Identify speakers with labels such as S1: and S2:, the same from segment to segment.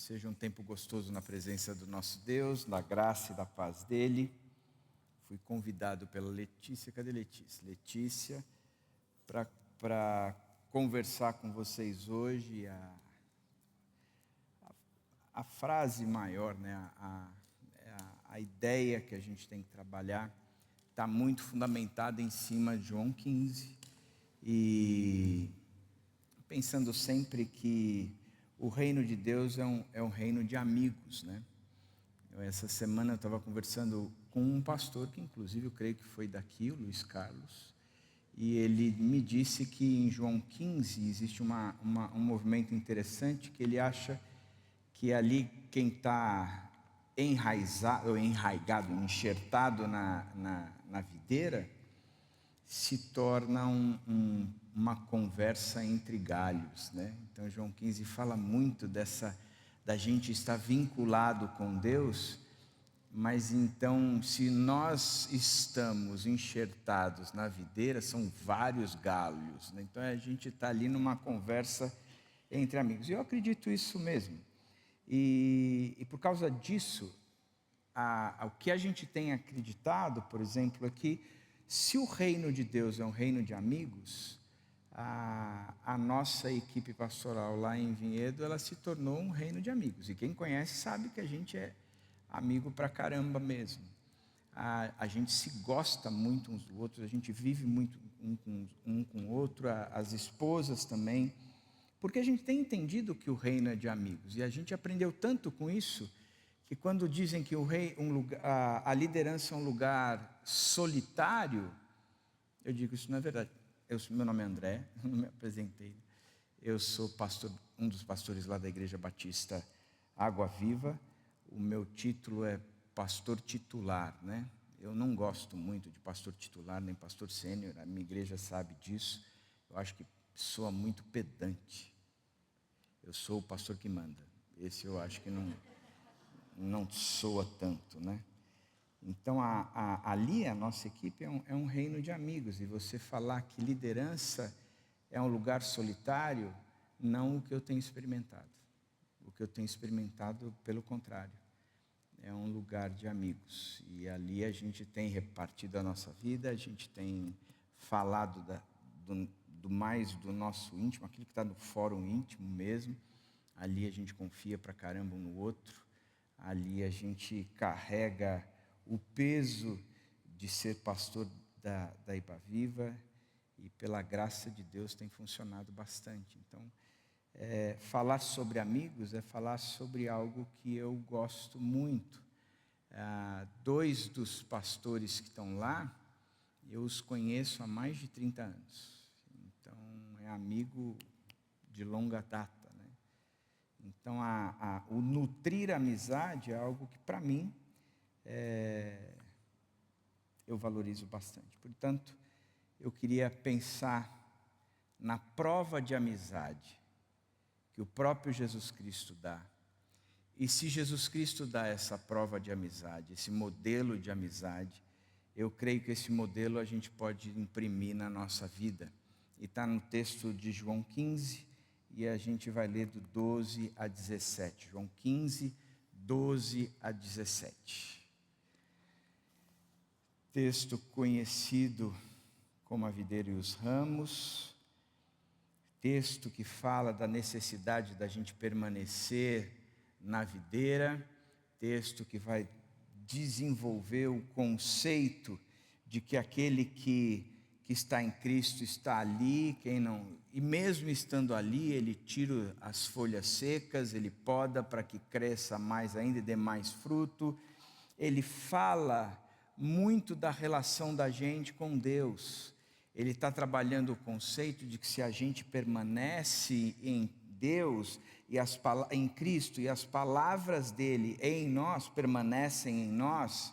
S1: Seja um tempo gostoso na presença do nosso Deus, na graça e da paz dEle. Fui convidado pela Letícia, cadê Letícia? Letícia, para conversar com vocês hoje. A frase maior, né? A ideia que a gente tem que trabalhar está muito fundamentada em cima de João 15. E pensando sempre que o reino de Deus é um reino de amigos, né? Essa semana eu estava conversando com um pastor, que inclusive eu creio que foi daqui, o Luiz Carlos, e ele me disse que em João 15 existe um movimento interessante, que ele acha que ali quem está enraigado, enxertado na videira, se torna uma conversa entre galhos, né? Então João 15 fala muito da gente estar vinculado com Deus, mas então se nós estamos enxertados na videira, são vários galhos, né? Então a gente está ali numa conversa entre amigos, e eu acredito isso mesmo, e por causa disso, o que a gente tem acreditado, por exemplo, é que se o reino de Deus é um reino de amigos, a nossa equipe pastoral lá em Vinhedo, ela se tornou um reino de amigos. E quem conhece sabe que a gente é amigo pra caramba mesmo. A gente se gosta muito uns dos outros, a gente vive muito um com o outro, as esposas também, porque a gente tem entendido que o reino é de amigos. E a gente aprendeu tanto com isso, que quando dizem que a liderança é um lugar solitário, eu digo, isso não é verdade. Meu nome é André, eu não me apresentei. Eu sou pastor, um dos pastores lá da Igreja Batista Água Viva. O meu título é pastor titular, né? Eu não gosto muito de pastor titular, nem pastor sênior, a minha igreja sabe disso. Eu acho que soa muito pedante. Eu sou o pastor que manda. Esse eu acho que não soa tanto, né? Então, ali a nossa equipe é um reino de amigos, e você falar que liderança é um lugar solitário, não o que eu tenho experimentado. O que eu tenho experimentado, pelo contrário, é um lugar de amigos, e ali a gente tem repartido a nossa vida, a gente tem falado do mais do nosso íntimo, aquilo que está no fórum íntimo mesmo. Ali a gente confia pra caramba um no outro, ali a gente carrega o peso de ser pastor da Iba Viva, e pela graça de Deus tem funcionado bastante. Então, falar sobre amigos é falar sobre algo que eu gosto muito. Dois dos pastores que estão lá, eu os conheço há mais de 30 anos. Então, é amigo de longa data, né? Então, o nutrir a amizade é algo que, para mim, eu valorizo bastante. Portanto, eu queria pensar na prova de amizade que o próprio Jesus Cristo dá. E se Jesus Cristo dá essa prova de amizade, esse modelo de amizade, eu creio que esse modelo a gente pode imprimir na nossa vida. E está no texto de João 15, e a gente vai ler do 12 a 17. João 15, 12 a 17. Texto conhecido como a videira e os ramos, texto que fala da necessidade da gente permanecer na videira, texto que vai desenvolver o conceito de que aquele que está em Cristo está ali, quem não, e mesmo estando ali, ele tira as folhas secas, ele poda para que cresça mais ainda e dê mais fruto. Ele fala muito da relação da gente com Deus. Ele está trabalhando o conceito de que se a gente permanece em Deus, em Cristo, e as palavras dele em nós permanecem em nós,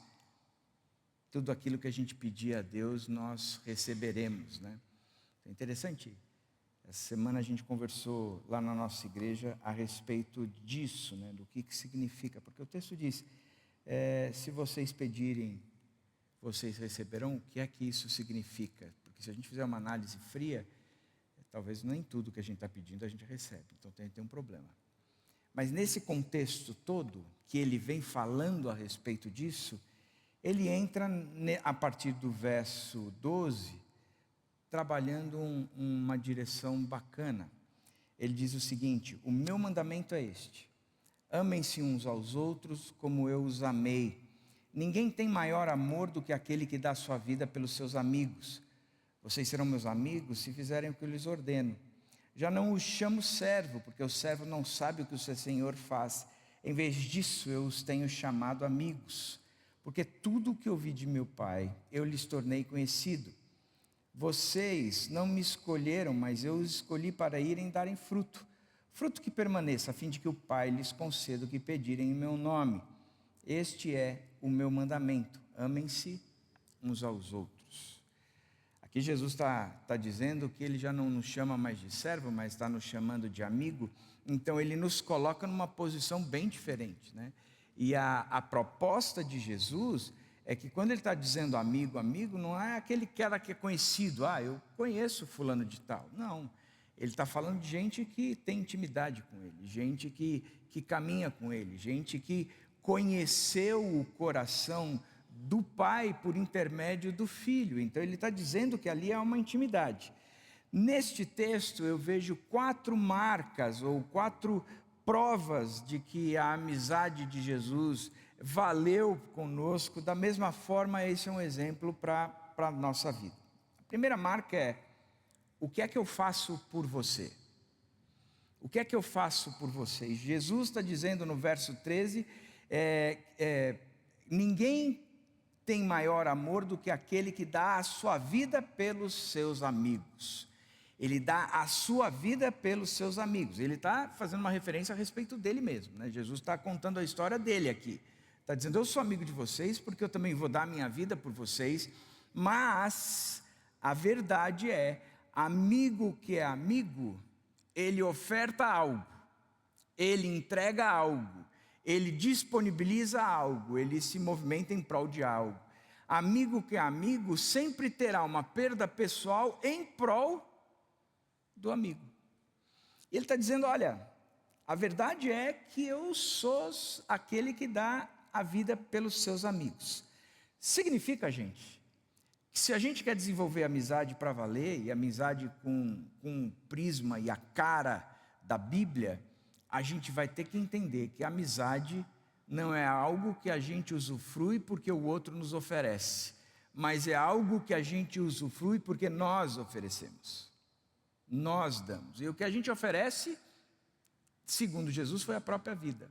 S1: tudo aquilo que a gente pedir a Deus, nós receberemos, né? É interessante. Essa semana a gente conversou lá na nossa igreja a respeito disso, né? Do que significa, porque o texto diz, se vocês pedirem, vocês receberão. O que é que isso significa? Porque se a gente fizer uma análise fria, talvez nem tudo que a gente está pedindo a gente recebe, então tem um problema. Mas nesse contexto todo, que ele vem falando a respeito disso, ele entra a partir do verso 12, trabalhando uma direção bacana. Ele diz o seguinte: o meu mandamento é este: amem-se uns aos outros como eu os amei. Ninguém tem maior amor do que aquele que dá sua vida pelos seus amigos. Vocês serão meus amigos se fizerem o que eu lhes ordeno. Já não os chamo servo, porque o servo não sabe o que o seu senhor faz. Em vez disso, eu os tenho chamado amigos, porque tudo o que ouvi de meu Pai, eu lhes tornei conhecido. Vocês não me escolheram, mas eu os escolhi para irem darem fruto. Fruto que permaneça, a fim de que o Pai lhes conceda o que pedirem em meu nome. Este é o meu mandamento: amem-se uns aos outros. Aqui Jesus está dizendo que ele já não nos chama mais de servo, mas está nos chamando de amigo. Então ele nos coloca numa posição bem diferente, né? E a proposta de Jesus é que quando ele está dizendo amigo, amigo, não é aquele cara que é conhecido. Eu conheço fulano de tal. Não, ele está falando de gente que tem intimidade com ele, gente que caminha com ele, gente que conheceu o coração do Pai por intermédio do Filho. Então ele está dizendo que ali há uma intimidade. Neste texto eu vejo 4 marcas ou 4 provas de que a amizade de Jesus valeu conosco. Da mesma forma, esse é um exemplo para a nossa vida. A primeira marca é: o que é que eu faço por você? O que é que eu faço por vocês? Jesus está dizendo no verso 13, ninguém tem maior amor do que aquele que dá a sua vida pelos seus amigos. Ele dá a sua vida pelos seus amigos. Ele está fazendo uma referência a respeito dele mesmo, né? Jesus está contando a história dele aqui. Está dizendo: eu sou amigo de vocês porque eu também vou dar a minha vida por vocês. Mas a verdade é, amigo que é amigo, ele oferta algo, ele entrega algo, ele disponibiliza algo, ele se movimenta em prol de algo. Amigo que é amigo sempre terá uma perda pessoal em prol do amigo. Ele está dizendo: olha, a verdade é que eu sou aquele que dá a vida pelos seus amigos. Significa, gente, que se a gente quer desenvolver amizade para valer, e amizade com o prisma e a cara da Bíblia, a gente vai ter que entender que a amizade não é algo que a gente usufrui porque o outro nos oferece, mas é algo que a gente usufrui porque nós oferecemos. Nós damos. E o que a gente oferece, segundo Jesus, foi a própria vida.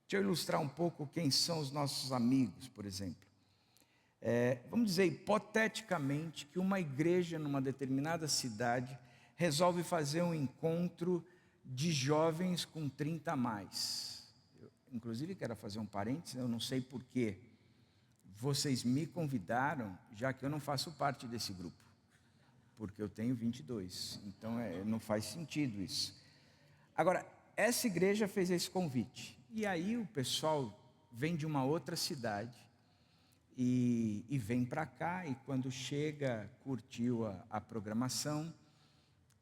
S1: Deixa eu ilustrar um pouco quem são os nossos amigos, por exemplo. Vamos dizer, hipoteticamente, que uma igreja numa determinada cidade resolve fazer um encontro de jovens com 30 a mais. Eu, inclusive, quero fazer um parênteses, eu não sei porquê vocês me convidaram, já que eu não faço parte desse grupo, porque eu tenho 22, então não faz sentido isso. Agora, essa igreja fez esse convite, e aí o pessoal vem de uma outra cidade, e vem para cá, e quando chega, curtiu a programação,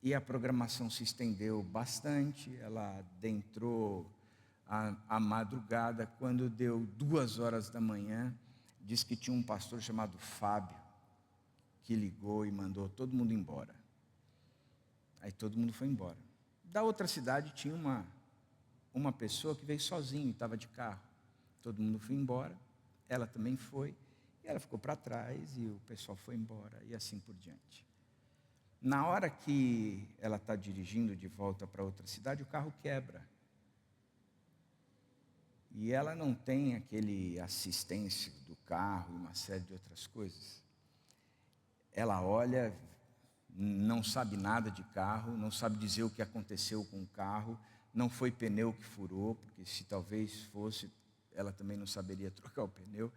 S1: e a programação se estendeu bastante, ela adentrou a madrugada. Quando deu 2 horas da manhã, diz que tinha um pastor chamado Fábio, que ligou e mandou todo mundo embora. Aí todo mundo foi embora. Da outra cidade tinha uma pessoa que veio sozinho, estava de carro. Todo mundo foi embora, ela também foi, e ela ficou para trás, e o pessoal foi embora, e assim por diante. Na hora que ela está dirigindo de volta para outra cidade, o carro quebra. E ela não tem aquele assistência do carro e uma série de outras coisas. Ela olha, não sabe nada de carro, não sabe dizer o que aconteceu com o carro, não foi pneu que furou, porque se talvez fosse, ela também não saberia trocar o pneu.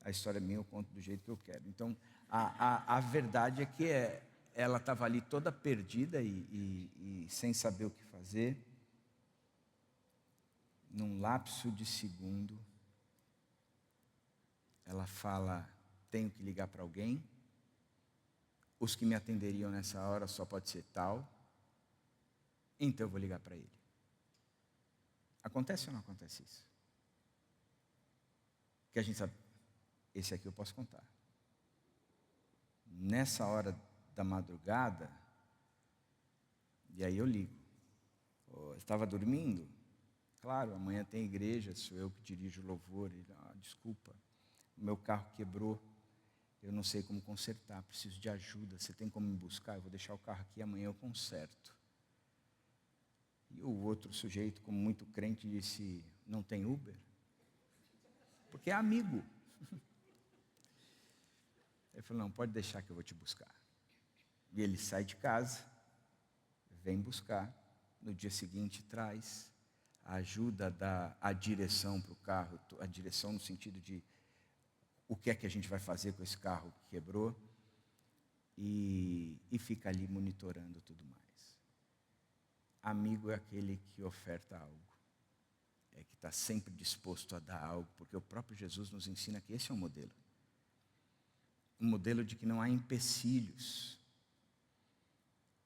S1: A história minha eu conto do jeito que eu quero. Então, a verdade é que ela estava ali toda perdida e sem saber o que fazer. Num lapso de segundo, ela fala: tenho que ligar para alguém. Os que me atenderiam nessa hora só pode ser tal. Então eu vou ligar para ele. Acontece ou não acontece isso? Que a gente sabe, esse aqui eu posso contar. Nessa hora da madrugada, e aí eu ligo. Eu estava dormindo? Claro, amanhã tem igreja, sou eu que dirijo o louvor. Ele, desculpa, o meu carro quebrou, eu não sei como consertar, preciso de ajuda, você tem como me buscar? Eu vou deixar o carro aqui, amanhã eu conserto. E o outro sujeito, como muito crente, disse, não tem Uber? Porque é amigo. Ele falou, não, pode deixar que eu vou te buscar. E ele sai de casa, vem buscar, no dia seguinte traz a ajuda, a direção para o carro, a direção no sentido de o que é que a gente vai fazer com esse carro que quebrou, e fica ali monitorando tudo mais. Amigo é aquele que oferta algo, é que está sempre disposto a dar algo, porque o próprio Jesus nos ensina que esse é o modelo. Um modelo de que não há empecilhos.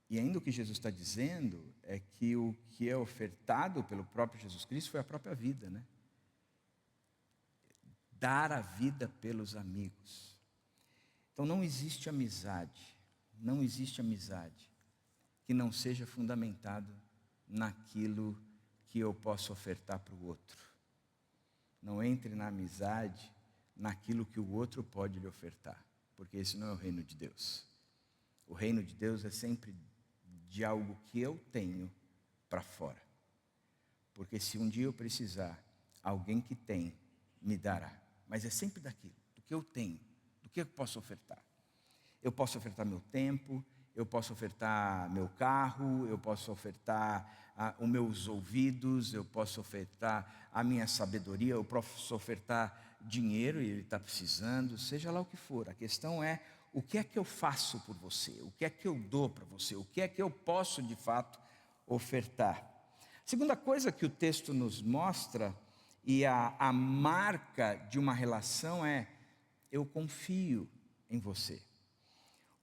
S1: E ainda o que Jesus está dizendo é que o que é ofertado pelo próprio Jesus Cristo foi a própria vida, né? Dar a vida pelos amigos. Então não existe amizade que não seja fundamentado naquilo que eu posso ofertar para o outro. Não entre na amizade naquilo que o outro pode lhe ofertar, porque esse não é o reino de Deus. O reino de Deus é sempre de algo que eu tenho para fora. Porque se um dia eu precisar, alguém que tem me dará. Mas é sempre daquilo, do que eu tenho, do que eu posso ofertar. Eu posso ofertar meu tempo, eu posso ofertar meu carro, eu posso ofertar os meus ouvidos, eu posso ofertar a minha sabedoria, eu posso ofertar dinheiro e ele está precisando, seja lá o que for. A questão é, o que é que eu faço por você? O que é que eu dou para você? O que é que eu posso de fato ofertar? Segunda coisa que o texto nos mostra, e a marca de uma relação é, eu confio em você.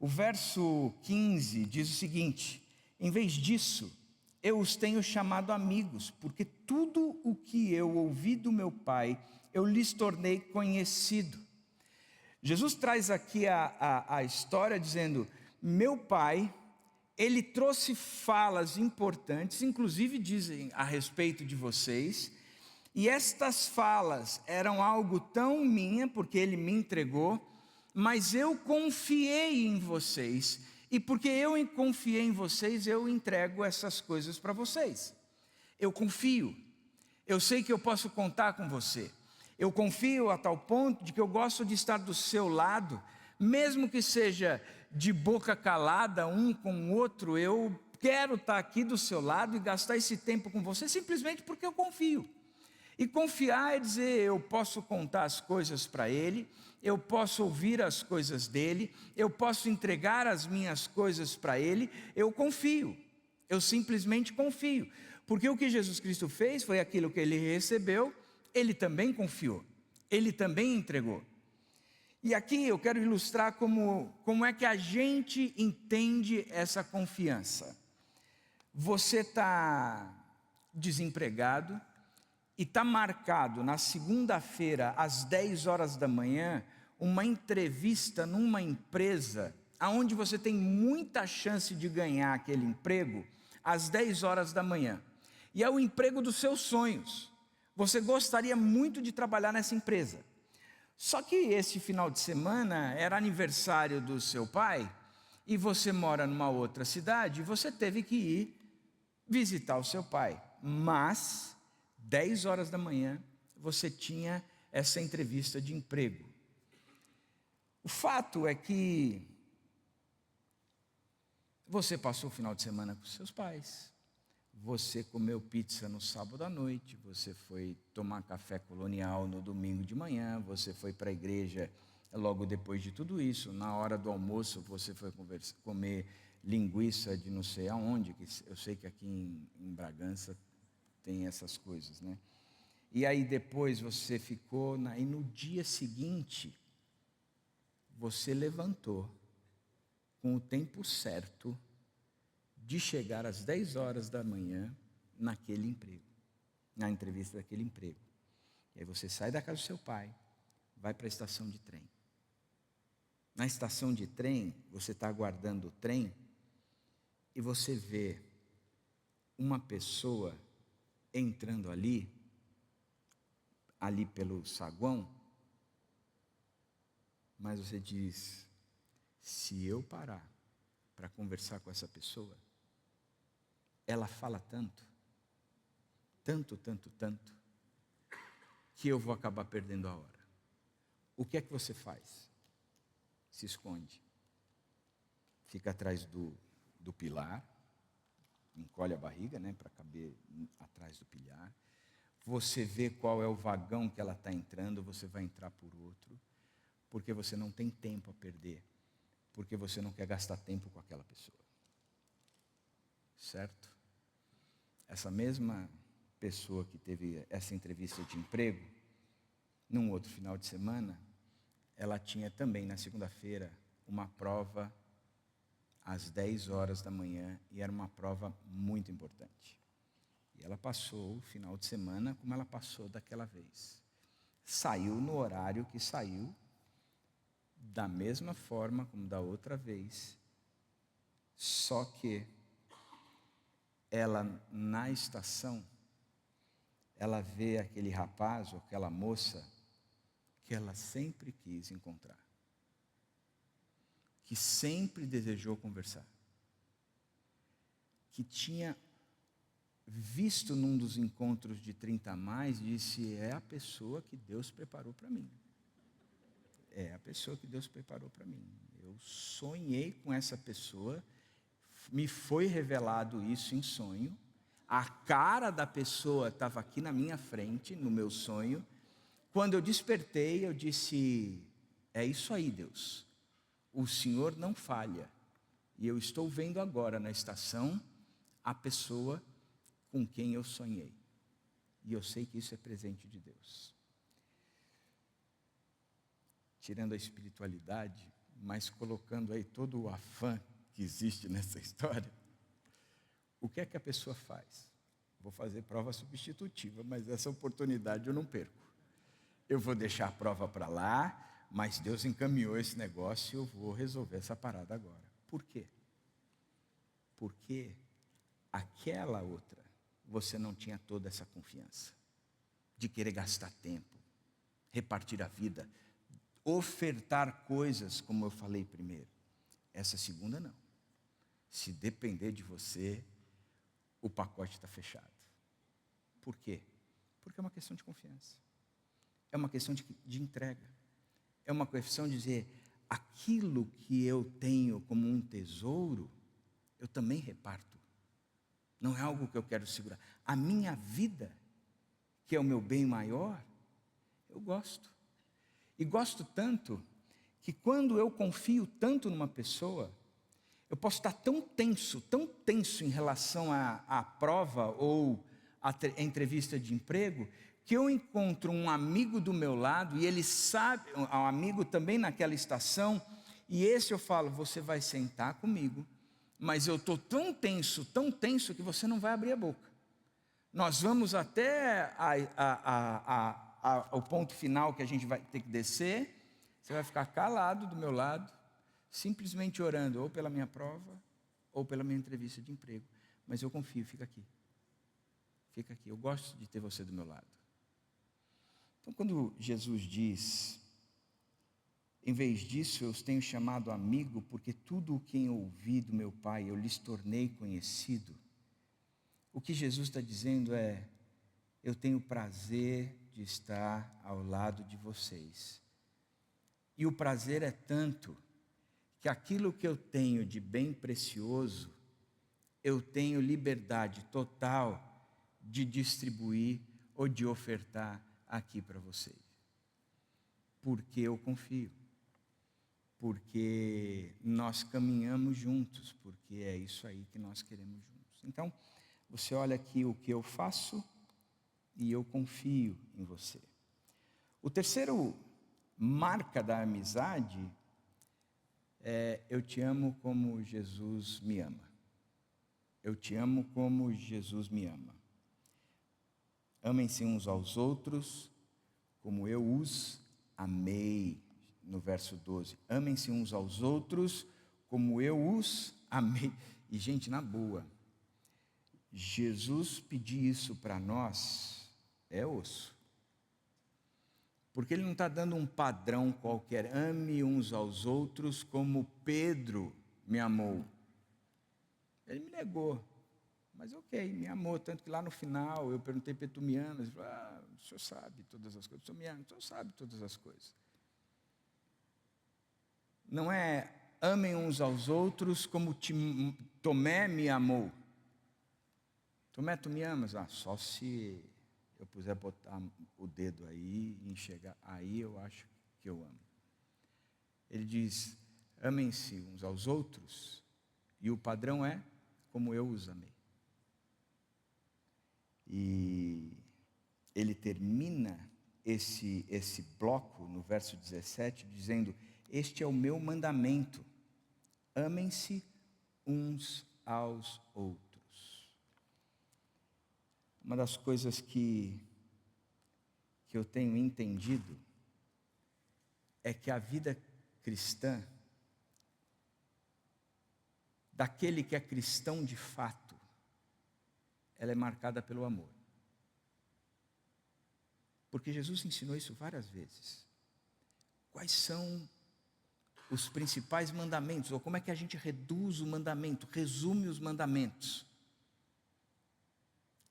S1: O verso 15 diz o seguinte, em vez disso, eu os tenho chamado amigos, porque tudo o que eu ouvi do meu Pai, eu lhes tornei conhecido. Jesus traz aqui a história dizendo, meu Pai, Ele trouxe falas importantes, inclusive dizem a respeito de vocês, e estas falas eram algo tão minha, porque Ele me entregou, mas eu confiei em vocês, e porque eu confiei em vocês, eu entrego essas coisas para vocês. Eu confio, eu sei que eu posso contar com você. Eu confio a tal ponto de que eu gosto de estar do seu lado, mesmo que seja de boca calada, um com o outro, eu quero estar aqui do seu lado e gastar esse tempo com você, simplesmente porque eu confio. E confiar é dizer, eu posso contar as coisas para Ele, eu posso ouvir as coisas dEle, eu posso entregar as minhas coisas para Ele, eu confio, eu simplesmente confio. Porque o que Jesus Cristo fez foi aquilo que Ele recebeu, Ele também confiou, Ele também entregou. E aqui eu quero ilustrar como é que a gente entende essa confiança. Você está desempregado e está marcado na segunda-feira, às 10 horas da manhã, uma entrevista numa empresa, onde você tem muita chance de ganhar aquele emprego, às 10 horas da manhã. E é o emprego dos seus sonhos. Você gostaria muito de trabalhar nessa empresa. Só que esse final de semana era aniversário do seu pai, e você mora numa outra cidade, e você teve que ir visitar o seu pai. Mas 10 horas da manhã, você tinha essa entrevista de emprego. O fato é que você passou o final de semana com seus pais, você comeu pizza no sábado à noite, você foi tomar café colonial no domingo de manhã, você foi para a igreja logo depois de tudo isso, na hora do almoço você foi comer linguiça de não sei aonde, que eu sei que aqui em Bragança tem essas coisas, né? E aí depois você ficou, e no dia seguinte, você levantou com o tempo certo de chegar às 10 horas da manhã naquele emprego. na entrevista daquele emprego. E aí você sai da casa do seu pai, vai para a estação de trem. Na estação de trem, você está aguardando o trem e você vê uma pessoa entrando ali pelo saguão, mas você diz: se eu parar para conversar com essa pessoa, ela fala tanto, que eu vou acabar perdendo a hora. O que é que você faz? Se esconde. Fica atrás do pilar, encolhe a barriga, para caber atrás do pilar. Você vê qual é o vagão que ela está entrando, você vai entrar por outro, porque você não tem tempo a perder, porque você não quer gastar tempo com aquela pessoa. Certo? Essa mesma pessoa que teve essa entrevista de emprego, num outro final de semana, ela tinha também na segunda-feira uma prova às 10 horas da manhã, e era uma prova muito importante. E ela passou o final de semana como ela passou daquela vez. Saiu no horário que saiu, da mesma forma como da outra vez, só que ela, na estação, ela vê aquele rapaz ou aquela moça que ela sempre quis encontrar, que sempre desejou conversar, que tinha visto num dos encontros de 30 a mais, disse: é a pessoa que Deus preparou para mim. É a pessoa que Deus preparou para mim. Eu sonhei com essa pessoa, me foi revelado isso em sonho, a cara da pessoa estava aqui na minha frente, no meu sonho. Quando eu despertei, eu disse: é isso aí, Deus, o Senhor não falha, e eu estou vendo agora na estação a pessoa com quem eu sonhei, e eu sei que isso é presente de Deus. Tirando a espiritualidade, mas colocando aí todo o afã que existe nessa história, o que é que a pessoa faz? Vou fazer prova substitutiva, mas essa oportunidade eu não perco. Eu vou deixar a prova para lá, mas Deus encaminhou esse negócio e eu vou resolver essa parada agora. Por quê? Porque aquela outra, você não tinha toda essa confiança de querer gastar tempo, repartir a vida, ofertar coisas, como eu falei primeiro. Essa segunda não. Se depender de você, o pacote está fechado. Por quê? Porque é uma questão de confiança. É uma questão de entrega. É uma questão de dizer: aquilo que eu tenho como um tesouro, eu também reparto. Não é algo que eu quero segurar. A minha vida, que é o meu bem maior, eu gosto. E gosto tanto que quando eu confio tanto numa pessoa, eu posso estar tão tenso em relação à prova ou à entrevista de emprego, que eu encontro um amigo do meu lado, e ele sabe, um amigo também naquela estação, e esse eu falo: você vai sentar comigo, mas eu estou tão tenso, que você não vai abrir a boca. Nós vamos até o ponto final que a gente vai ter que descer, você vai ficar calado do meu lado, simplesmente orando, ou pela minha prova, ou pela minha entrevista de emprego. Mas eu confio, fica aqui, eu gosto de ter você do meu lado. Então, quando Jesus diz: em vez disso, eu os tenho chamado amigo, porque tudo o que ouvi do meu Pai, eu lhes tornei conhecido. O que Jesus está dizendo é: eu tenho prazer de estar ao lado de vocês. E o prazer é tanto, que aquilo que eu tenho de bem precioso, eu tenho liberdade total de distribuir ou de ofertar aqui para vocês. Porque eu confio. Porque nós caminhamos juntos, porque é isso aí que nós queremos juntos. Então, você olha aqui o que eu faço e eu confio em você. O terceiro marca da amizade é: eu te amo como Jesus me ama. Eu te amo como Jesus me ama. Amem-se uns aos outros, como eu os amei. No verso 12. Amem-se uns aos outros, como eu os amei. E, gente, na boa, Jesus pedir isso para nós é osso. Porque ele não está dando um padrão qualquer. Ame uns aos outros como Pedro me amou. Ele me negou. Mas ok, me amou. Tanto que lá no final eu perguntei para tu me amas. Ele falou, o senhor sabe todas as coisas. O senhor me ama, o senhor sabe todas as coisas. Não é amem uns aos outros como Tomé me amou. Tomé, tu me amas? Só se eu puder botar o dedo aí e enxergar, aí eu acho que eu amo. Ele diz, amem-se uns aos outros, e o padrão é como eu os amei. E ele termina esse bloco no verso 17, dizendo, este é o meu mandamento, amem-se uns aos outros. Uma das coisas que eu tenho entendido é que a vida cristã, daquele que é cristão de fato, ela é marcada pelo amor. Porque Jesus ensinou isso várias vezes. Quais são os principais mandamentos? Ou como é que a gente reduz o mandamento, resume os mandamentos?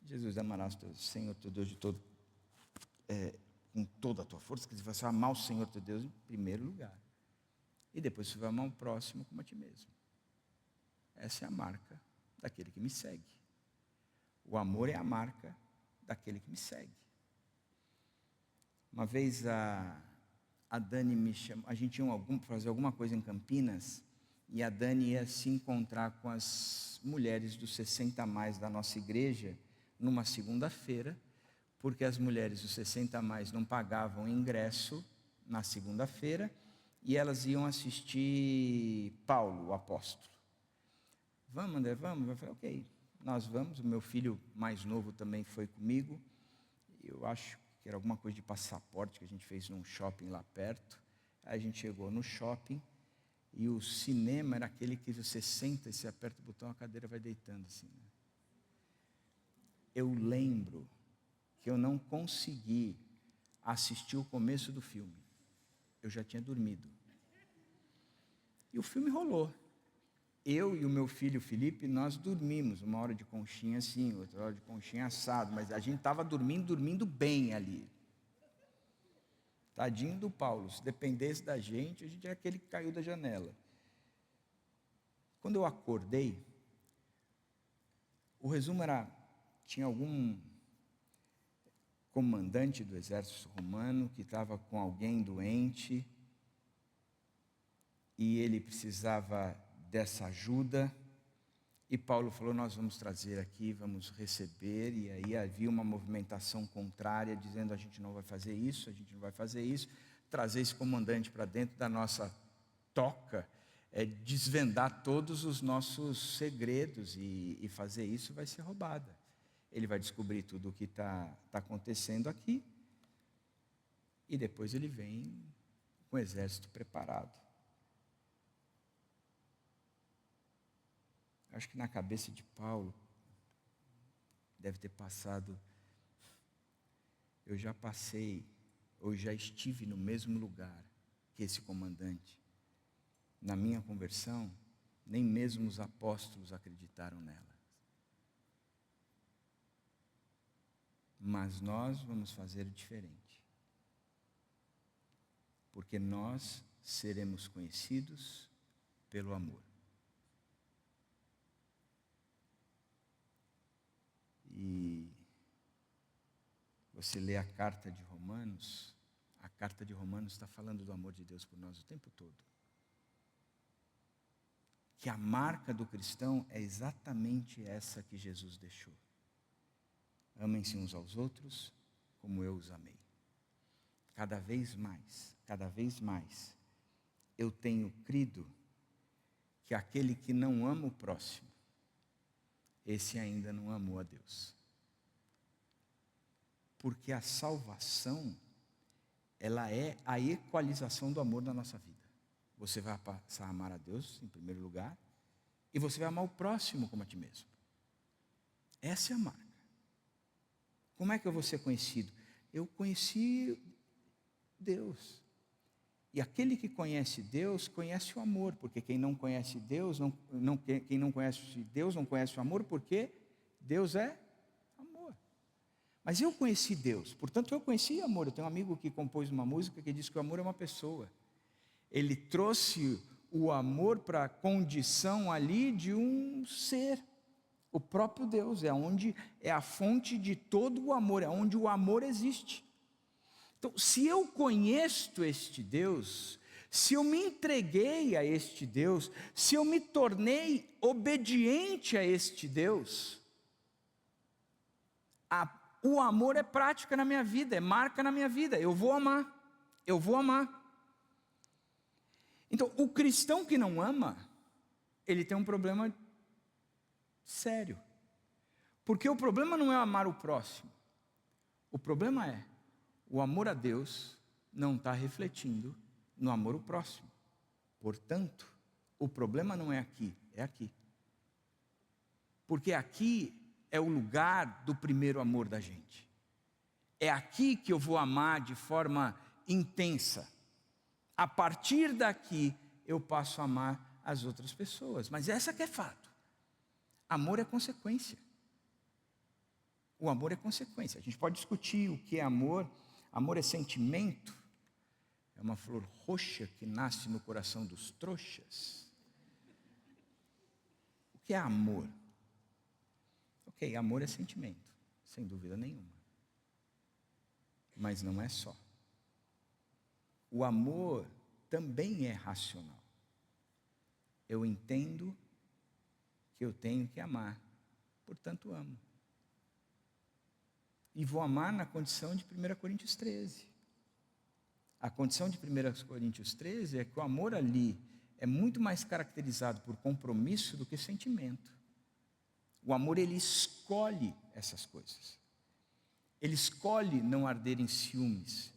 S1: Jesus, amarás o Senhor teu Deus de todo, com toda a tua força, que você vai amar o Senhor teu Deus em primeiro lugar. E depois você vai amar o próximo como a ti mesmo. Essa é a marca daquele que me segue. O amor é a marca daquele que me segue. Uma vez a Dani me chamou, a gente ia fazer alguma coisa em Campinas, e a Dani ia se encontrar com as mulheres dos 60 a mais da nossa igreja, numa segunda-feira, porque as mulheres dos 60 a mais não pagavam ingresso na segunda-feira, e elas iam assistir Paulo, o apóstolo. Vamos, André, vamos? Eu falei, ok, nós vamos. O meu filho mais novo também foi comigo. Eu acho que era alguma coisa de passaporte que a gente fez num shopping lá perto. Aí a gente chegou no shopping e o cinema era aquele que você senta e você aperta o botão, a cadeira vai deitando assim, né? Eu lembro que eu não consegui assistir o começo do filme. Eu já tinha dormido. E o filme rolou. Eu e o meu filho Felipe, nós dormimos, uma hora de conchinha assim, outra hora de conchinha assado, mas a gente estava dormindo bem ali. Tadinho do Paulo, se dependesse da gente, a gente era aquele que caiu da janela. Quando eu acordei, o resumo era, tinha algum comandante do exército romano que estava com alguém doente, e ele precisava dessa ajuda, e Paulo falou, nós vamos trazer aqui, vamos receber, e aí havia uma movimentação contrária, dizendo, a gente não vai fazer isso, a gente não vai fazer isso, trazer esse comandante para dentro da nossa toca, desvendar todos os nossos segredos, e fazer isso vai ser roubada. Ele vai descobrir tudo o que está acontecendo aqui, e depois ele vem com o exército preparado. Acho que na cabeça de Paulo deve ter passado, eu já passei, ou já estive no mesmo lugar que esse comandante. Na minha conversão, nem mesmo os apóstolos acreditaram nela. Mas nós vamos fazer diferente. Porque nós seremos conhecidos pelo amor. E você lê a carta de Romanos está falando do amor de Deus por nós o tempo todo. Que a marca do cristão é exatamente essa que Jesus deixou. Amem-se uns aos outros como eu os amei. Cada vez mais, eu tenho crido que aquele que não ama o próximo, esse ainda não amou a Deus. Porque a salvação, ela é a equalização do amor na nossa vida. Você vai passar a amar a Deus em primeiro lugar, e você vai amar o próximo como a ti mesmo. Essa é a marca. Como é que eu vou ser conhecido? Eu conheci Deus. E aquele que conhece Deus, conhece o amor, porque quem não conhece Deus, quem não conhece Deus não conhece o amor, porque Deus é amor. Mas eu conheci Deus, portanto eu conheci amor. Eu tenho um amigo que compôs uma música que diz que o amor é uma pessoa. Ele trouxe o amor para a condição ali de um ser. O próprio Deus é a fonte de todo o amor, é onde o amor existe. Então, se eu conheço este Deus, se eu me entreguei a este Deus, se eu me tornei obediente a este Deus, o amor é prática na minha vida, é marca na minha vida. Eu vou amar. Então, o cristão que não ama, ele tem um problema sério. Porque o problema não é amar o próximo. O problema é, o amor a Deus não está refletindo no amor ao próximo. Portanto, o problema não é aqui, é aqui. Porque aqui é o lugar do primeiro amor da gente. É aqui que eu vou amar de forma intensa. A partir daqui, eu passo a amar as outras pessoas. Mas essa que é fato. Amor é consequência. O amor é consequência. A gente pode discutir o que é amor. Amor é sentimento. É uma flor roxa que nasce no coração dos trouxas. O que é amor? Ok, amor é sentimento, sem dúvida nenhuma. Mas não é só. O amor também é racional. Eu entendo que eu tenho que amar, portanto amo. E vou amar na condição de 1 Coríntios 13. A condição de 1 Coríntios 13 é que o amor ali é muito mais caracterizado por compromisso do que sentimento. O amor, ele escolhe essas coisas. Ele escolhe não arder em ciúmes.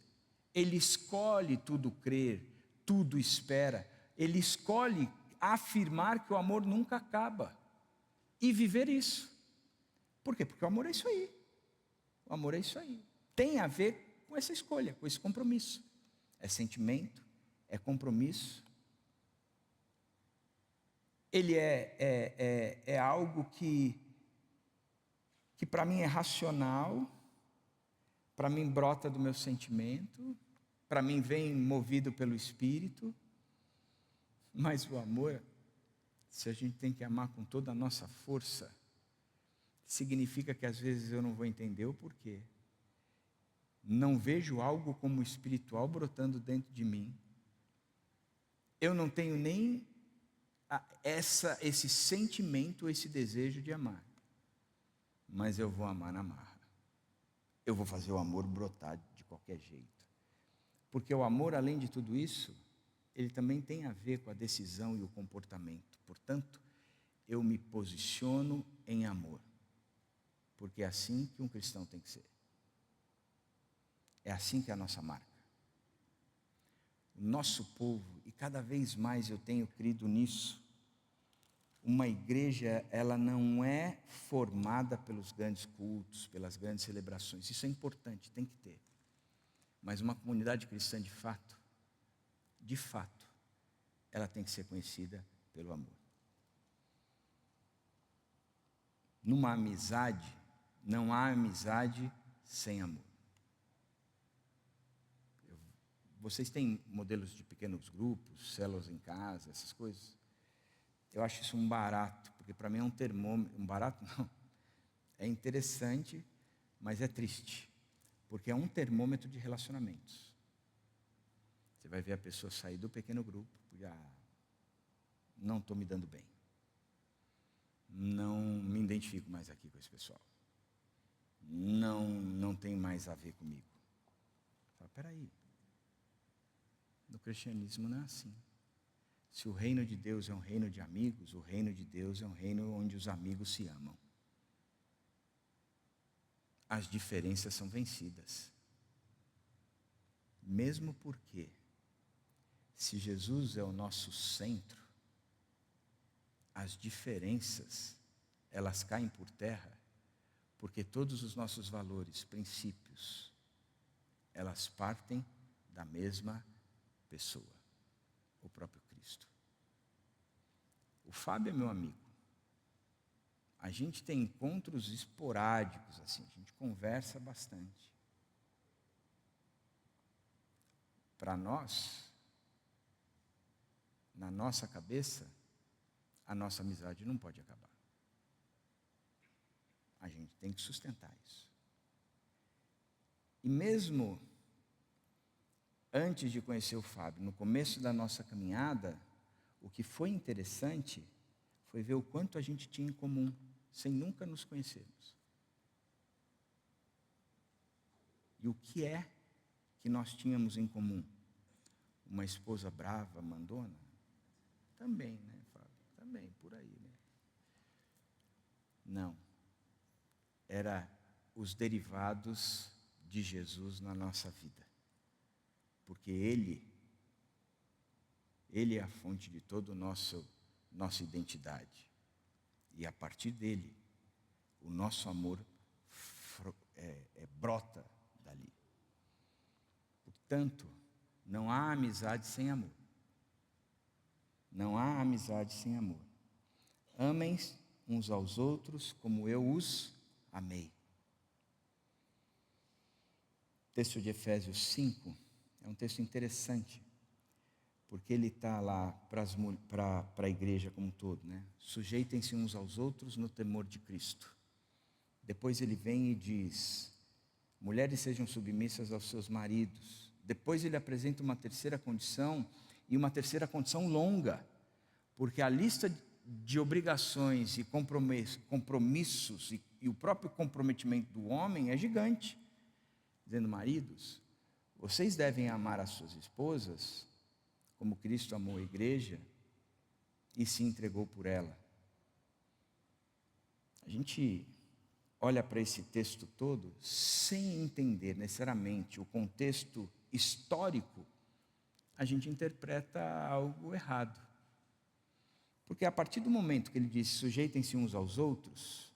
S1: Ele escolhe tudo crer, tudo espera. Ele escolhe afirmar que o amor nunca acaba. E viver isso. Por quê? Porque o amor é isso aí. O amor é isso aí. Tem a ver com essa escolha, com esse compromisso. É sentimento, é compromisso. Ele é algo que para mim é racional, para mim brota do meu sentimento, para mim vem movido pelo Espírito. Mas o amor, se a gente tem que amar com toda a nossa força, significa que às vezes eu não vou entender o porquê. Não vejo algo como espiritual brotando dentro de mim. Eu não tenho nem esse sentimento, esse desejo de amar. Mas eu vou amar na marra. Eu vou fazer o amor brotar de qualquer jeito. Porque o amor, além de tudo isso, ele também tem a ver com a decisão e o comportamento. Portanto, eu me posiciono em amor. Porque é assim que um cristão tem que ser. É assim que é a nossa marca. O nosso povo, e cada vez mais eu tenho crido nisso, uma igreja, ela não é formada pelos grandes cultos, pelas grandes celebrações. Isso é importante, tem que ter. Mas uma comunidade cristã de fato, ela tem que ser conhecida pelo amor. Numa amizade, não há amizade sem amor. Vocês têm modelos de pequenos grupos, células em casa, essas coisas? Eu acho isso um barato, porque para mim é um termômetro. Um barato não, é interessante, mas é triste, porque é um termômetro de relacionamentos. Você vai ver a pessoa sair do pequeno grupo, porque não estou me dando bem, não me identifico mais aqui com esse pessoal, não tem mais a ver comigo. Fala, peraí, no cristianismo não é assim. Se o reino de Deus é um reino de amigos, o reino de Deus é um reino onde os amigos se amam. as diferenças são vencidas. Mesmo porque, se Jesus é o nosso centro, as diferenças, elas caem por terra, porque todos os nossos valores, princípios, elas partem da mesma pessoa, o próprio Cristo. O Fábio é meu amigo. A gente tem encontros esporádicos, assim, a gente conversa bastante. Para nós, na nossa cabeça, a nossa amizade não pode acabar. A gente tem que sustentar isso. E mesmo antes de conhecer o Fábio, no começo da nossa caminhada, o que foi interessante foi ver o quanto a gente tinha em comum, sem nunca nos conhecermos. E o que é que nós tínhamos em comum? Uma esposa brava, mandona? Também, né, Fábio? Também, por aí, né? Não. Era os derivados de Jesus na nossa vida. Porque Ele é a fonte de toda a nossa identidade. E a partir dele, o nosso amor brota dali. Portanto, não há amizade sem amor. Não há amizade sem amor. Amem uns aos outros como eu os amei. O texto de Efésios 5 é um texto interessante, porque ele está lá para a igreja como um todo, né? Sujeitem-se uns aos outros no temor de Cristo. Depois ele vem e diz, mulheres sejam submissas aos seus maridos. Depois ele apresenta uma terceira condição, e uma terceira condição longa, porque a lista de obrigações e compromissos e o próprio comprometimento do homem é gigante. Dizendo, maridos, vocês devem amar as suas esposas como Cristo amou a igreja e se entregou por ela. A gente olha para esse texto todo sem entender necessariamente o contexto histórico, a gente interpreta algo errado. Porque a partir do momento que ele diz, sujeitem-se uns aos outros,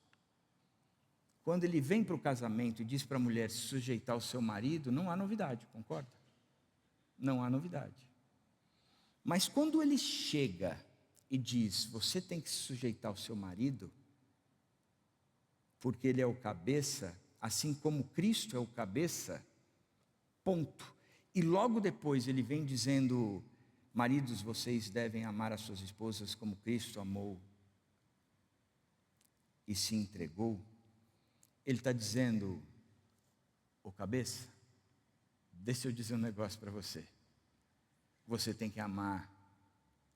S1: quando ele vem para o casamento e diz para a mulher se sujeitar ao seu marido, não há novidade, concorda? Não há novidade. Mas quando ele chega e diz, você tem que se sujeitar ao seu marido, porque ele é o cabeça, assim como Cristo é o cabeça, ponto. E logo depois ele vem dizendo, maridos, vocês devem amar as suas esposas como Cristo amou e se entregou. Ele está dizendo, ô cabeça, deixa eu dizer um negócio para você. Você tem que amar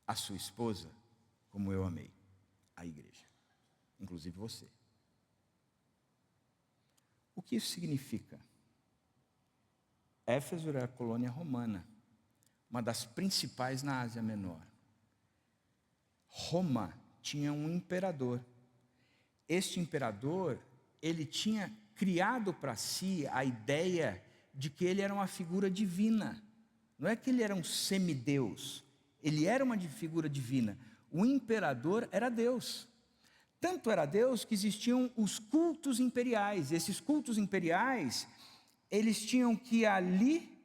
S1: a sua esposa como eu amei a igreja, inclusive você. O que isso significa? Éfeso era a colônia romana, uma das principais na Ásia Menor. Roma tinha um imperador. Este imperador, ele tinha criado para si a ideia de que ele era uma figura divina. Não é que ele era um semideus, ele era uma figura divina. O imperador era Deus. Tanto era Deus que existiam os cultos imperiais. Esses cultos imperiais, eles tinham que ali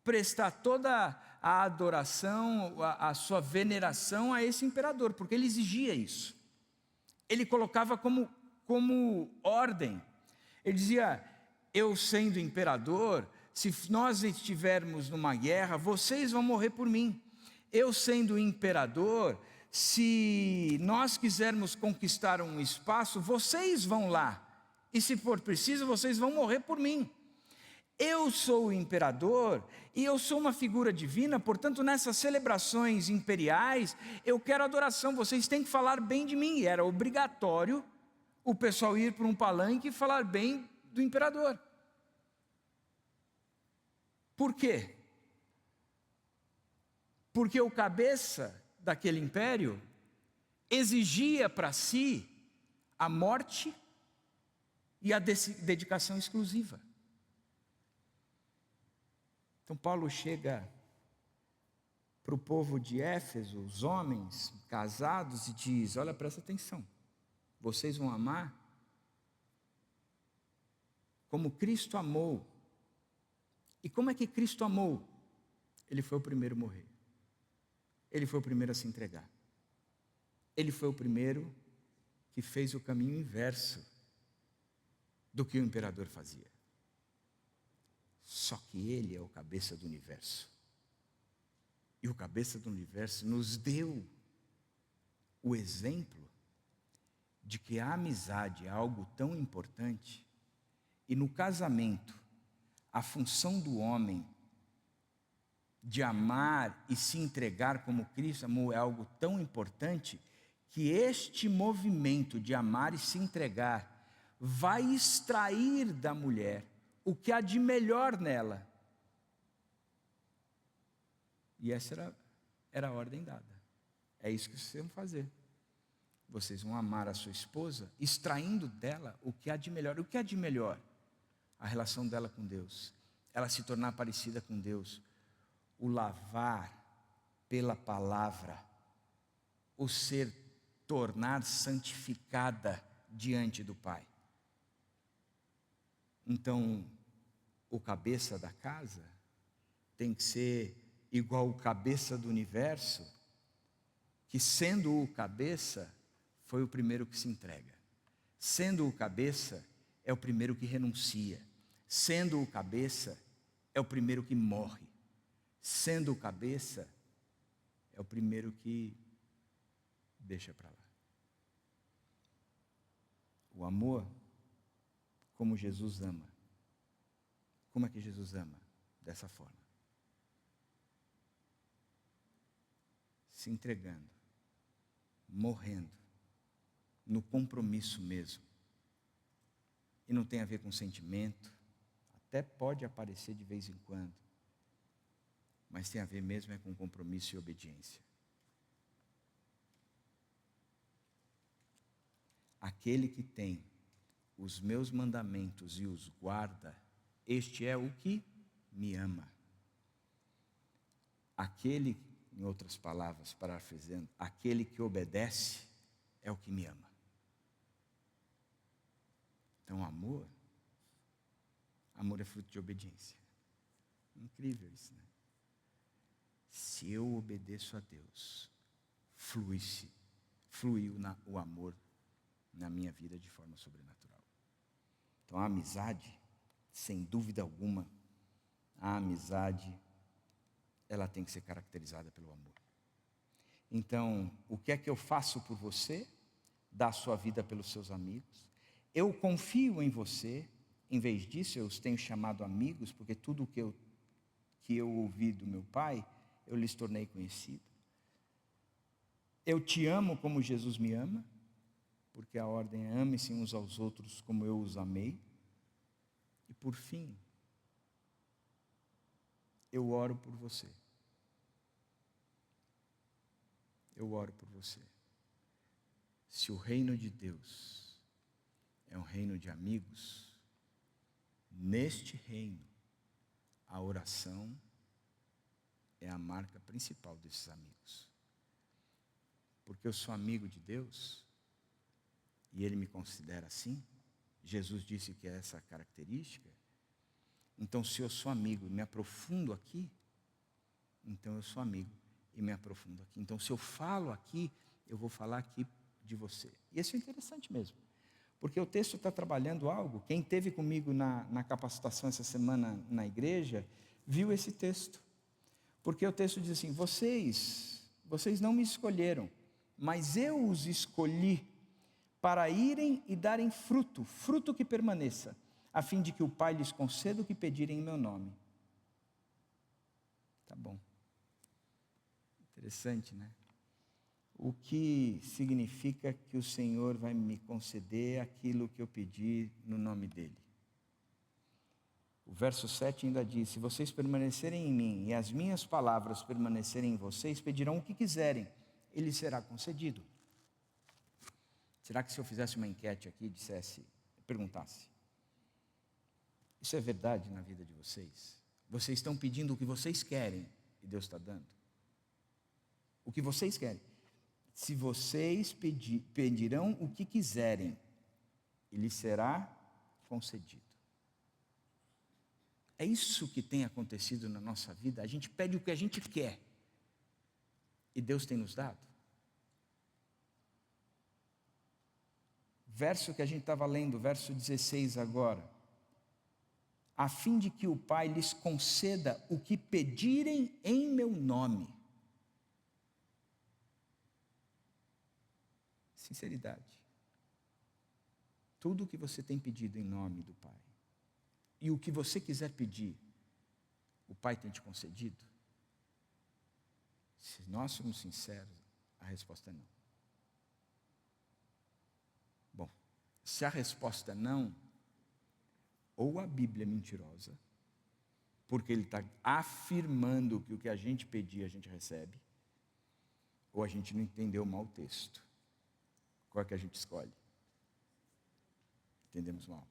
S1: prestar toda a adoração, a sua veneração a esse imperador, porque ele exigia isso. Ele colocava como ordem. Ele dizia, eu sendo imperador, se nós estivermos numa guerra, vocês vão morrer por mim. Eu sendo imperador, se nós quisermos conquistar um espaço, vocês vão lá. E se for preciso, vocês vão morrer por mim. Eu sou o imperador e eu sou uma figura divina, portanto, nessas celebrações imperiais, eu quero adoração, vocês têm que falar bem de mim. E era obrigatório o pessoal ir para um palanque e falar bem do imperador. Por quê? Porque o cabeça daquele império exigia para si a morte e a dedicação exclusiva. Então Paulo chega para o povo de Éfeso, os homens casados, e diz: olha, presta atenção, vocês vão amar como Cristo amou. E como é que Cristo amou? Ele foi o primeiro a morrer. Ele foi o primeiro a se entregar. Ele foi o primeiro que fez o caminho inverso do que o imperador fazia. Só que ele é o cabeça do universo. E o cabeça do universo nos deu o exemplo de que a amizade é algo tão importante, e no casamento, a função do homem de amar e se entregar como Cristo amou é algo tão importante, que este movimento de amar e se entregar vai extrair da mulher o que há de melhor nela. E essa era a ordem dada. É isso que vocês vão fazer. Vocês vão amar a sua esposa, extraindo dela o que há de melhor. O que há de melhor? A relação dela com Deus. Ela se tornar parecida com Deus. O lavar pela palavra. O ser tornar santificada diante do Pai. Então, o cabeça da casa tem que ser igual o cabeça do universo, que sendo o cabeça, foi o primeiro que se entrega. Sendo o cabeça, é o primeiro que renuncia. Sendo o cabeça, é o primeiro que morre. Sendo o cabeça, é o primeiro que deixa para lá. O amor, como Jesus ama. Como é que Jesus ama? Dessa forma. Se entregando, morrendo, no compromisso mesmo. E não tem a ver com sentimento, até pode aparecer de vez em quando, mas tem a ver mesmo é com compromisso e obediência. Aquele que tem os meus mandamentos e os guarda, este é o que me ama. Aquele, em outras palavras, parafraseando, aquele que obedece é o que me ama. Então, amor é fruto de obediência. Incrível isso, né? Se eu obedeço a Deus, fluiu o amor na minha vida de forma sobrenatural. Então, a amizade, sem dúvida alguma, a amizade, ela tem que ser caracterizada pelo amor. Então, o que é que eu faço por você? Dar a sua vida pelos seus amigos. Eu confio em você, em vez disso eu os tenho chamado amigos, porque tudo que eu ouvi do meu Pai, eu lhes tornei conhecido. Eu te amo como Jesus me ama, porque a ordem é ame-se uns aos outros como eu os amei. E por fim, eu oro por você. Eu oro por você. Se o reino de Deus é um reino de amigos, neste reino, a oração é a marca principal desses amigos. Porque eu sou amigo de Deus, e Ele me considera assim. Jesus disse que é essa característica. Então, se eu sou amigo e me aprofundo aqui, então eu sou amigo e me aprofundo aqui. Então, se eu falo aqui, eu vou falar aqui de você. E isso é interessante mesmo, porque o texto está trabalhando algo. Quem esteve comigo na capacitação essa semana na igreja, viu esse texto. Porque o texto diz assim: vocês não me escolheram, mas eu os escolhi para irem e darem fruto que permaneça, a fim de que o Pai lhes conceda o que pedirem em meu nome. Tá bom. Interessante, né? O que significa que o Senhor vai me conceder aquilo que eu pedi no nome dEle? O verso 7 ainda diz: se vocês permanecerem em mim e as minhas palavras permanecerem em vocês, pedirão o que quiserem, e lhes será concedido. Será que se eu fizesse uma enquete aqui, perguntasse: Isso é verdade na vida de vocês? Vocês estão pedindo o que vocês querem e Deus está dando? O que vocês querem. Se vocês pedirão o que quiserem, e lhes será concedido. É isso que tem acontecido na nossa vida. A gente pede o que a gente quer. E Deus tem nos dado. Verso que a gente estava lendo, verso 16 agora. A fim de que o Pai lhes conceda o que pedirem em meu nome. Sinceridade. Tudo o que você tem pedido em nome do Pai. E o que você quiser pedir, o Pai tem te concedido? Se nós somos sinceros, a resposta é não. Bom, se a resposta é não, ou a Bíblia é mentirosa, porque ele está afirmando que o que a gente pedir a gente recebe, ou a gente não entendeu mal o texto. Qual é que a gente escolhe? Entendemos mal.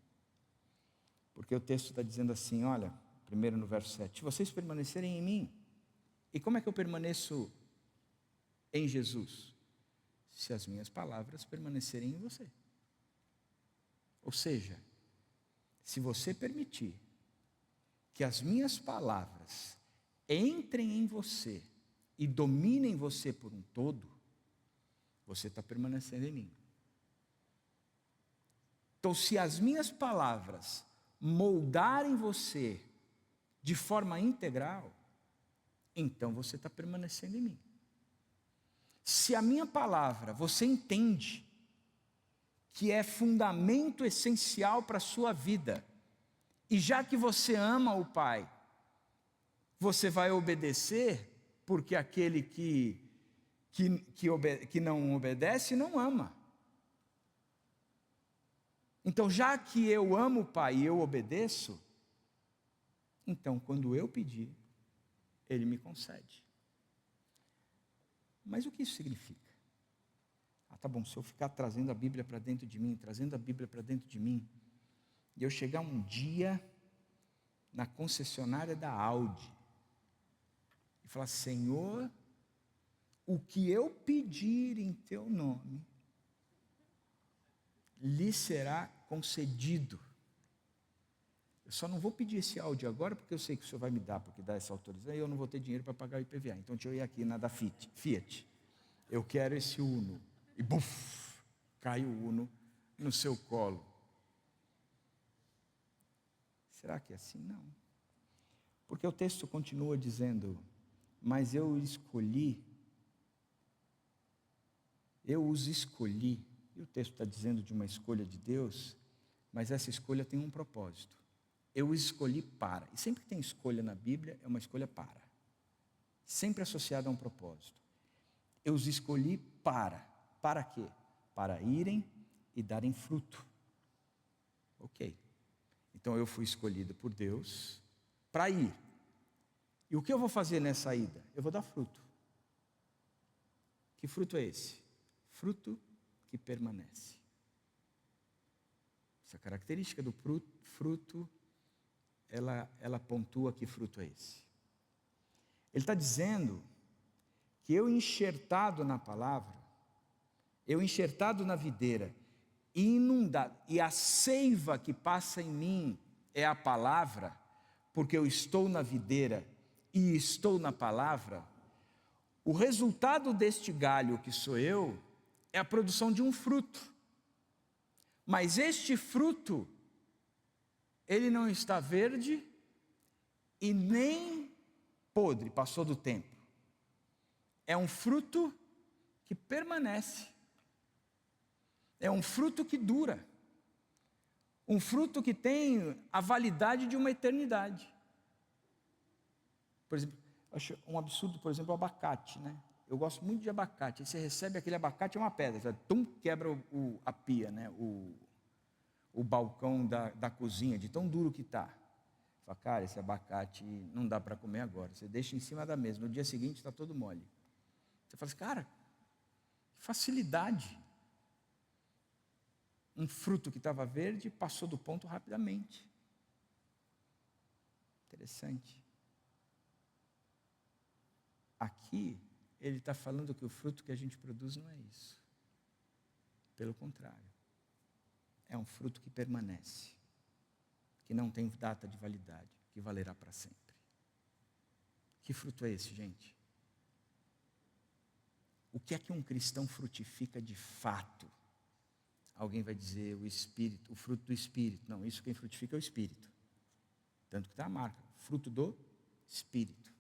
S1: Porque o texto está dizendo assim, olha, primeiro no verso 7, se vocês permanecerem em mim, e como é que eu permaneço em Jesus? Se as minhas palavras permanecerem em você. Ou seja, se você permitir que as minhas palavras entrem em você e dominem você por um todo, você está permanecendo em mim. Então, se as minhas palavras moldarem você de forma integral, então você está permanecendo em mim. Se a minha palavra você entende que é fundamento essencial para a sua vida, e já que você ama o Pai, você vai obedecer, porque aquele que não obedece não ama. Então, já que eu amo o Pai e eu obedeço, então quando eu pedir, Ele me concede. Mas o que isso significa? Tá bom, se eu ficar trazendo a Bíblia para dentro de mim, trazendo a Bíblia para dentro de mim, e eu chegar um dia na concessionária da Audi, e falar, Senhor, o que eu pedir em teu nome, lhe será concedido. Eu só não vou pedir esse Audi agora, porque eu sei que o senhor vai me dar, porque dá essa autorização, e eu não vou ter dinheiro para pagar o IPVA. Então, deixa eu ir aqui na da Fiat. Eu quero esse Uno. E buf, cai o Uno no seu colo. Será que é assim? Não. Porque o texto continua dizendo, mas eu os escolhi, e o texto está dizendo de uma escolha de Deus, mas essa escolha tem um propósito. Eu os escolhi para, e sempre que tem escolha na Bíblia, é uma escolha para, sempre associada a um propósito. Eu os escolhi para quê? Para irem e darem fruto. Ok. Então eu fui escolhido por Deus para ir. E o que eu vou fazer nessa ida? Eu vou dar fruto. Que fruto é esse? Fruto que permanece. Essa característica do fruto, ela pontua que fruto é esse. Ele está dizendo que eu enxertado na palavra, eu enxertado na videira, inundado, e a seiva que passa em mim é a palavra, porque eu estou na videira e estou na palavra, o resultado deste galho que sou eu, é a produção de um fruto. Mas este fruto, ele não está verde e nem podre, passou do tempo. É um fruto que permanece. É um fruto que dura. Um fruto que tem a validade de uma eternidade. Por exemplo, eu acho um absurdo, por exemplo, o abacate, né? Eu gosto muito de abacate. Aí você recebe aquele abacate, é uma pedra, você quebra a pia, né? O balcão da cozinha, de tão duro que está. Fala, cara, esse abacate não dá para comer agora. Você deixa em cima da mesa, no dia seguinte está todo mole. Você fala assim, cara, que facilidade. Um fruto que estava verde passou do ponto rapidamente. Interessante. Aqui, ele está falando que o fruto que a gente produz não é isso. Pelo contrário. É um fruto que permanece, que não tem data de validade, que valerá para sempre. Que fruto é esse, gente? O que é que um cristão frutifica de fato? Alguém vai dizer o Espírito, o fruto do Espírito. Não, isso quem frutifica é o Espírito. Tanto que está a marca, fruto do Espírito.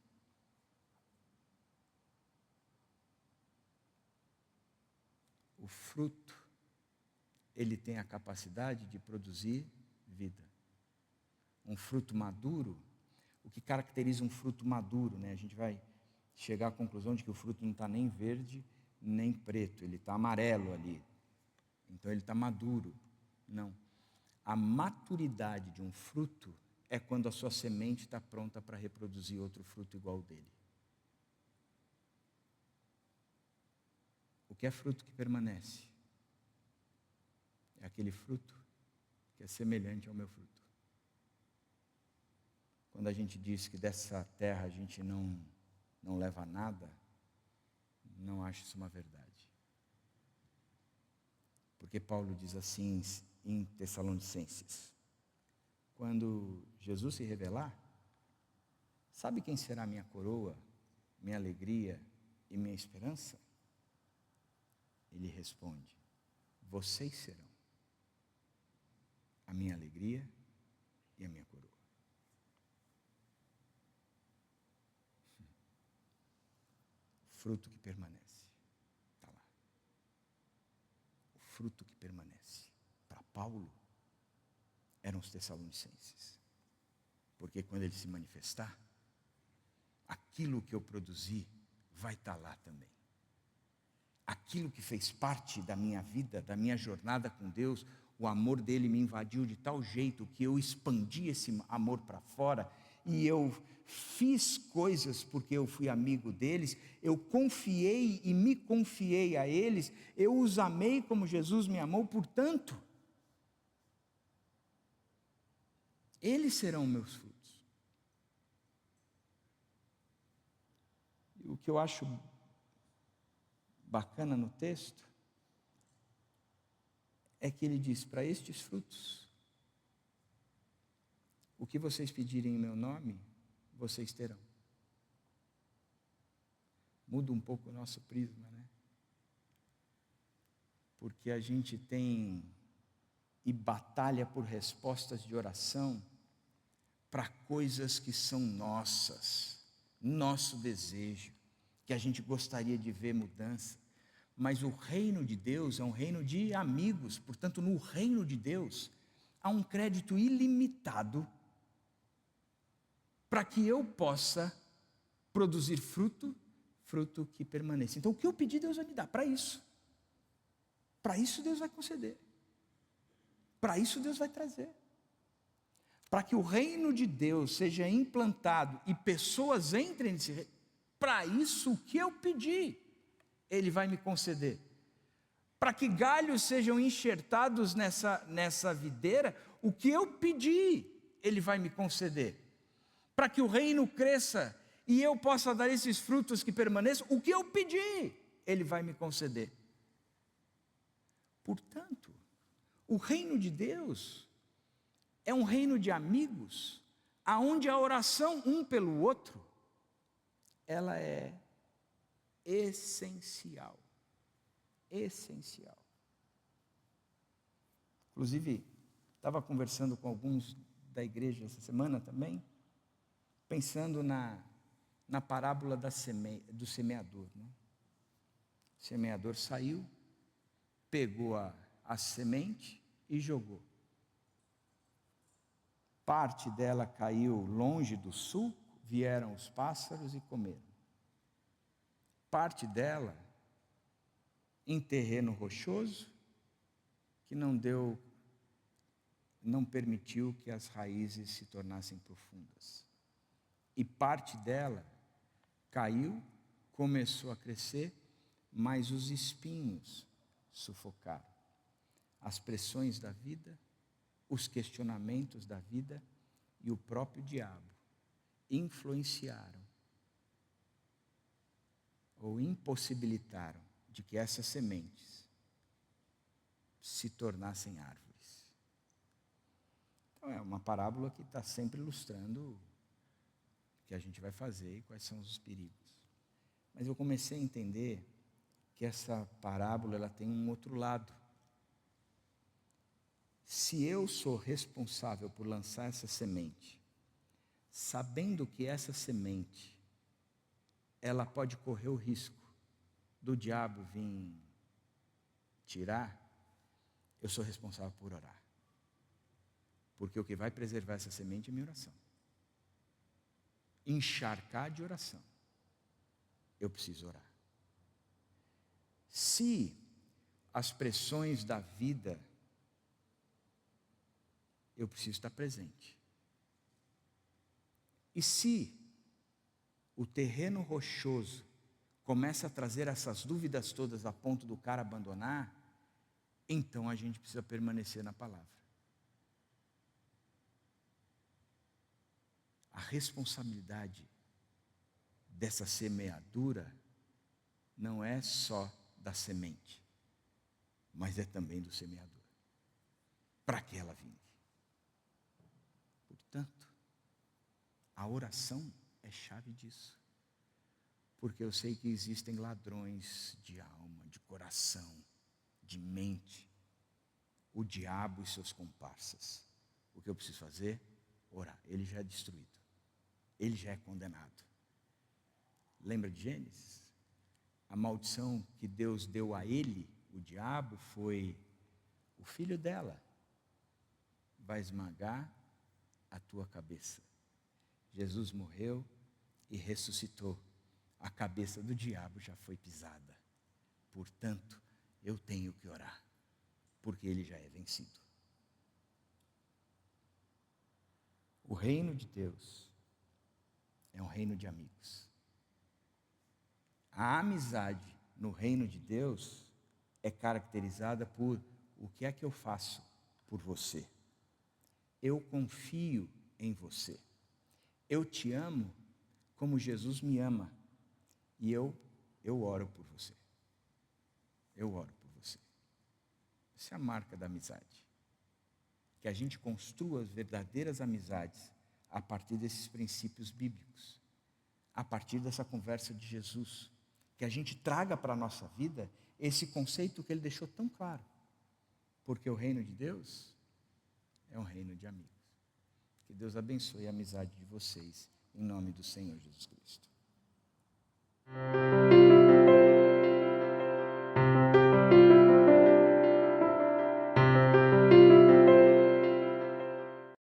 S1: O fruto, ele tem a capacidade de produzir vida. Um fruto maduro, o que caracteriza um fruto maduro, né? A gente vai chegar à conclusão de que o fruto não está nem verde, nem preto, ele está amarelo ali. Então ele está maduro. Não. A maturidade de um fruto é quando a sua semente está pronta para reproduzir outro fruto igual ao dele. O que é fruto que permanece? É aquele fruto que é semelhante ao meu fruto. Quando a gente diz que dessa terra a gente não leva nada, não acho isso uma verdade. Porque Paulo diz assim em Tessalonicenses: quando Jesus se revelar, sabe quem será minha coroa, minha alegria e minha esperança? Ele responde: vocês serão a minha alegria e a minha coroa. Fruto que permanece. Está lá. O fruto que permanece. Para Paulo, eram os Tessalonicenses. Porque quando ele se manifestar, aquilo que eu produzi vai estar lá também. Aquilo que fez parte da minha vida, da minha jornada com Deus, o amor dele me invadiu de tal jeito que eu expandi esse amor para fora e eu fiz coisas porque eu fui amigo deles, eu confiei e me confiei a eles, eu os amei como Jesus me amou, portanto, eles serão meus frutos. E o que eu acho bacana no texto é que ele diz: para estes frutos, o que vocês pedirem em meu nome, vocês terão. Muda um pouco o nosso prisma, né? Porque a gente tem e batalha por respostas de oração para coisas que são nossas, nosso desejo, que a gente gostaria de ver mudança. Mas o reino de Deus é um reino de amigos, portanto, no reino de Deus há um crédito ilimitado para que eu possa produzir fruto que permaneça. Então, o que eu pedir, Deus vai me dar, para isso. Para isso Deus vai conceder. Para isso Deus vai trazer. Para que o reino de Deus seja implantado e pessoas entrem nesse reino, para isso o que eu pedir, Ele vai me conceder. Para que galhos sejam enxertados nessa videira, o que eu pedir, Ele vai me conceder. Para que o reino cresça e eu possa dar esses frutos que permaneçam, o que eu pedir, Ele vai me conceder. Portanto, o reino de Deus é um reino de amigos, aonde a oração um pelo outro, ela é essencial. Essencial. Inclusive, estava conversando com alguns da igreja essa semana também, pensando na parábola do semeador. Né? O semeador saiu, pegou a semente e jogou. Parte dela caiu longe do sulco, vieram os pássaros e comeram. Parte dela em terreno rochoso, que não permitiu que as raízes se tornassem profundas. E parte dela caiu, começou a crescer, mas os espinhos sufocaram. As pressões da vida, os questionamentos da vida e o próprio diabo influenciaram ou impossibilitaram de que essas sementes se tornassem árvores. Então é uma parábola que está sempre ilustrando o que a gente vai fazer e quais são os perigos. Mas eu comecei a entender que essa parábola ela tem um outro lado. Se eu sou responsável por lançar essa semente, sabendo que essa semente, ela pode correr o risco do diabo vir tirar, eu sou responsável por orar. Porque o que vai preservar essa semente é minha oração. Encharcar de oração. Eu preciso orar. Se as pressões da vida, eu preciso estar presente. E se o terreno rochoso começa a trazer essas dúvidas todas a ponto do cara abandonar, então a gente precisa permanecer na palavra. A responsabilidade dessa semeadura não é só da semente, mas é também do semeador, para que ela vingue. Portanto, a oração é chave disso, porque eu sei que existem ladrões de alma, de coração, de mente, o diabo e seus comparsas. O que eu preciso fazer? Orar. Ele já é destruído, ele já é condenado. Lembra de Gênesis? A maldição que Deus deu a ele, o diabo, foi: o filho dela vai esmagar a tua cabeça. Jesus morreu e ressuscitou. A cabeça do diabo já foi pisada. Portanto, eu tenho que orar, porque ele já é vencido. O reino de Deus é um reino de amigos. A amizade no reino de Deus é caracterizada por: o que é que eu faço por você? Eu confio em você. Eu te amo como Jesus me ama. E eu oro por você. Eu oro por você. Essa é a marca da amizade. Que a gente construa as verdadeiras amizades a partir desses princípios bíblicos. A partir dessa conversa de Jesus. Que a gente traga para a nossa vida esse conceito que ele deixou tão claro. Porque o reino de Deus é um reino de amigos. Que Deus abençoe a amizade de vocês, em nome do Senhor Jesus Cristo.